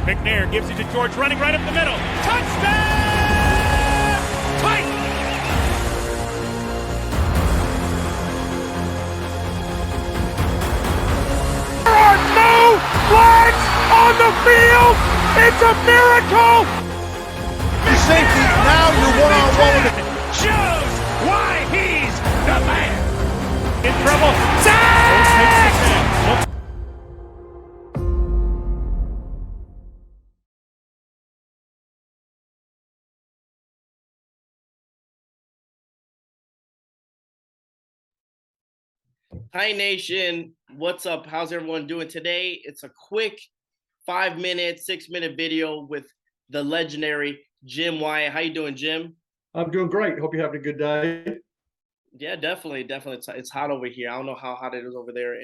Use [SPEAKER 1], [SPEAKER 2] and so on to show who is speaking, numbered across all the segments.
[SPEAKER 1] McNair gives it to George, running right up the middle. Touchdown! Titans! There are no flags on the field! It's a miracle!
[SPEAKER 2] Safety, now you're one-on-one with it.
[SPEAKER 1] Shows why he's the man! In trouble. Sack!
[SPEAKER 3] Hi Nation, what's up? How's everyone doing today? It's a quick 5-minute, 6-minute video with the legendary Jim Wyatt. How you doing, Jim?
[SPEAKER 4] I'm doing great. Hope you're having a good day.
[SPEAKER 3] Yeah, definitely. It's hot over here. I don't know how hot it is over there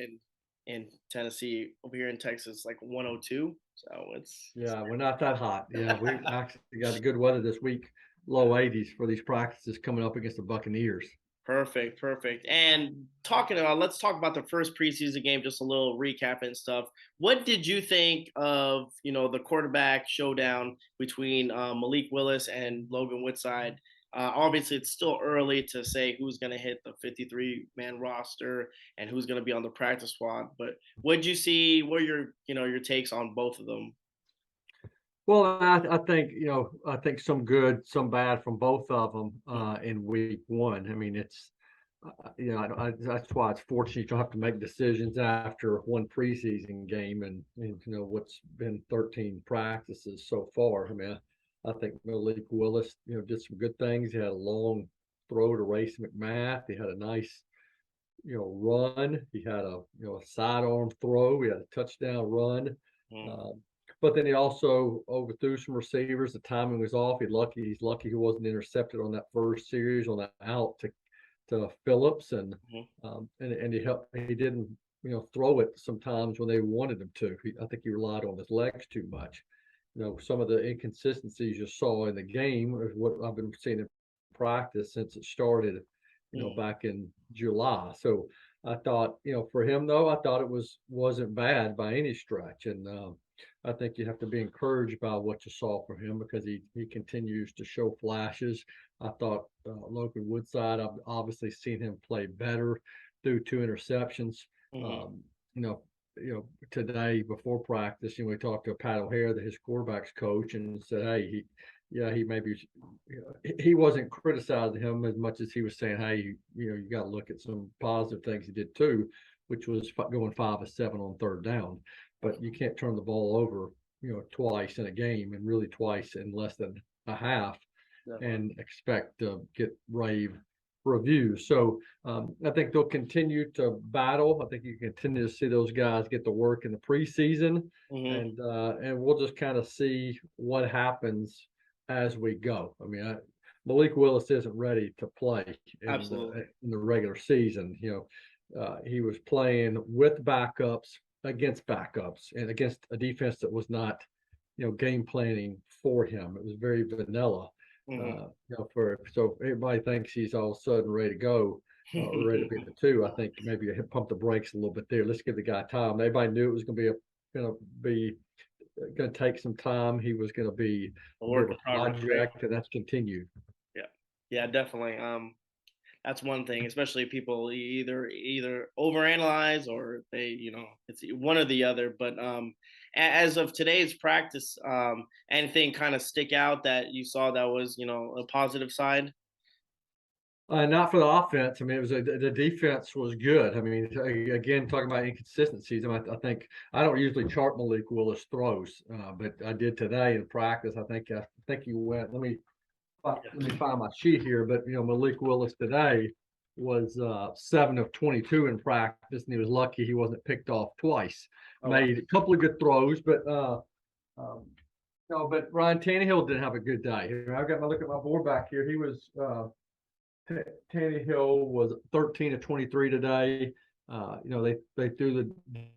[SPEAKER 3] in Tennessee. Over here in Texas, like 102. So
[SPEAKER 4] We're not that hot. Yeah, we actually got good weather this week, low 80s for these practices coming up against the Buccaneers.
[SPEAKER 3] Perfect. And let's talk about the first preseason game, just a little recap and stuff. What did you think of, the quarterback showdown between Malik Willis and Logan Woodside? Obviously, it's still early to say who's going to hit the 53-man roster and who's going to be on the practice squad. But what did you see? What are your takes on both of them?
[SPEAKER 4] Well, I think some good, some bad from both of them in week one. I mean, it's that's why it's fortunate you don't have to make decisions after one preseason game and what's been 13 practices so far. I mean, I think Malik Willis, did some good things. He had a long throw to Race McMath. He had a nice, run. He had a sidearm throw. He had a touchdown run. But then he also overthrew some receivers. The timing was off. He's lucky he wasn't intercepted on that first series on that out to Phillips, and he helped. He didn't throw it sometimes when they wanted him to. I think he relied on his legs too much. Some of the inconsistencies you saw in the game is what I've been seeing in practice since it started, back in July. So I thought, for him though, I thought it wasn't bad by any stretch, and I think you have to be encouraged by what you saw from him because he continues to show flashes. I thought Logan Woodside, I've obviously seen him play better through 2 interceptions. Today before practice, we talked to Pat O'Hare, his quarterback's coach, and said, hey, he maybe he wasn't criticizing him as much as he was saying, hey, you got to look at some positive things he did too, which was going 5 of 7 on third down. But you can't turn the ball over, twice in a game, and really twice in less than a half, and expect to get rave reviews. So I think they'll continue to battle. I think you continue to see those guys get to work in the preseason, and we'll just kind of see what happens as we go. I mean, Malik Willis isn't ready to play in the regular season. He was playing with backups, against backups, and against a defense that was not, game planning for him. It was very vanilla. So everybody thinks he's all of a sudden ready to go, ready to be the 2. I think maybe you pump the brakes a little bit there. Let's give the guy time. Everybody knew it was going to take some time. He was going to be
[SPEAKER 3] a work in
[SPEAKER 4] project, and that's continued.
[SPEAKER 3] Yeah, definitely. That's one thing, especially people either overanalyze or they, it's one or the other. But as of today's practice, anything kind of stick out that you saw that was, a positive side?
[SPEAKER 4] Not for the offense. I mean, the defense was good. I mean, again, talking about inconsistencies. I think I don't usually chart Malik Willis throws, but I did today in practice. I think you went. Let me find my sheet here, but Malik Willis today was 7 of 22 in practice, and he was lucky he wasn't picked off twice. Made a couple of good throws, but but Ryan Tannehill didn't have a good day. I've got to look at my board back here. He was Tannehill was 13 of 23 today. They threw the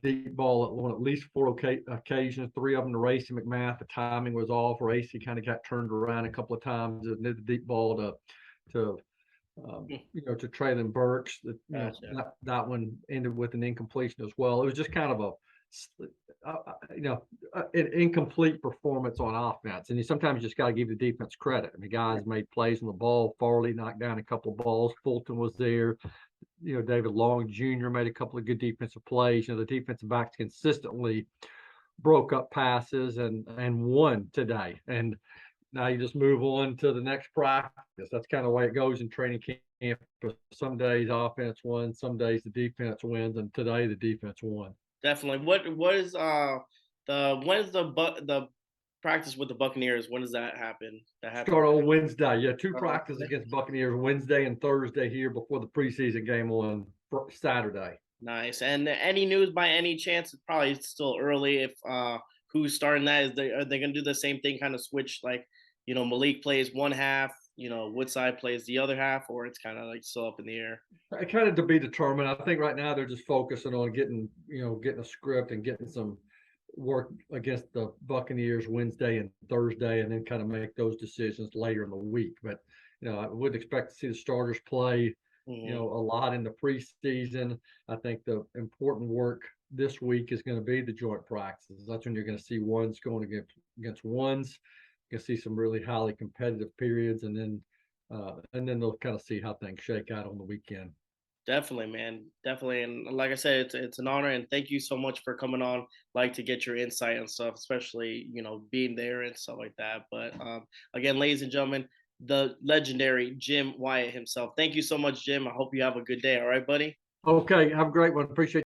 [SPEAKER 4] deep ball on at least 4 occasions, 3 of them to Race McMath. The timing was off. Race kind of got turned around a couple of times. And the deep ball to Traylon Burks. That one ended with an incompletion as well. It was just kind of a an incomplete performance on offense. And sometimes you just got to give the defense credit. I mean, guys made plays on the ball. Farley knocked down a couple of balls. Fulton was there. David Long Jr. made a couple of good defensive plays. The defensive backs consistently broke up passes and won today. And now you just move on to the next practice. That's kind of the way it goes in training camp. Some days offense wins, some days the defense wins, and today the defense won.
[SPEAKER 3] Definitely. What is when is the practice with the Buccaneers? When does that happen?
[SPEAKER 4] Start on Wednesday. Yeah, two practices against Buccaneers Wednesday and Thursday here before the preseason game on Saturday.
[SPEAKER 3] Nice. And any news by any chance? It's probably still early. If who's starting that? Are they going to do the same thing? Kind of switch, like Malik plays one half, Woodside plays the other half, or it's kind of like still up in the air?
[SPEAKER 4] Kind of to be determined. I think right now they're just focusing on getting a script and getting some work against the Buccaneers Wednesday and Thursday, and then kind of make those decisions later in the week. But I would expect to see the starters play a lot in the preseason. I think the important work this week is going to be the joint practices. That's when you're going to see ones going against ones. You're going to see some really highly competitive periods, and then they'll kind of see how things shake out on the weekend.
[SPEAKER 3] Definitely, man. Definitely. And like I said, it's an honor, and thank you so much for coming on, like, to get your insight and stuff, especially, being there and stuff like that. But again, ladies and gentlemen, the legendary Jim Wyatt himself. Thank you so much, Jim. I hope you have a good day. All right, buddy?
[SPEAKER 4] Okay. Have a great one. Appreciate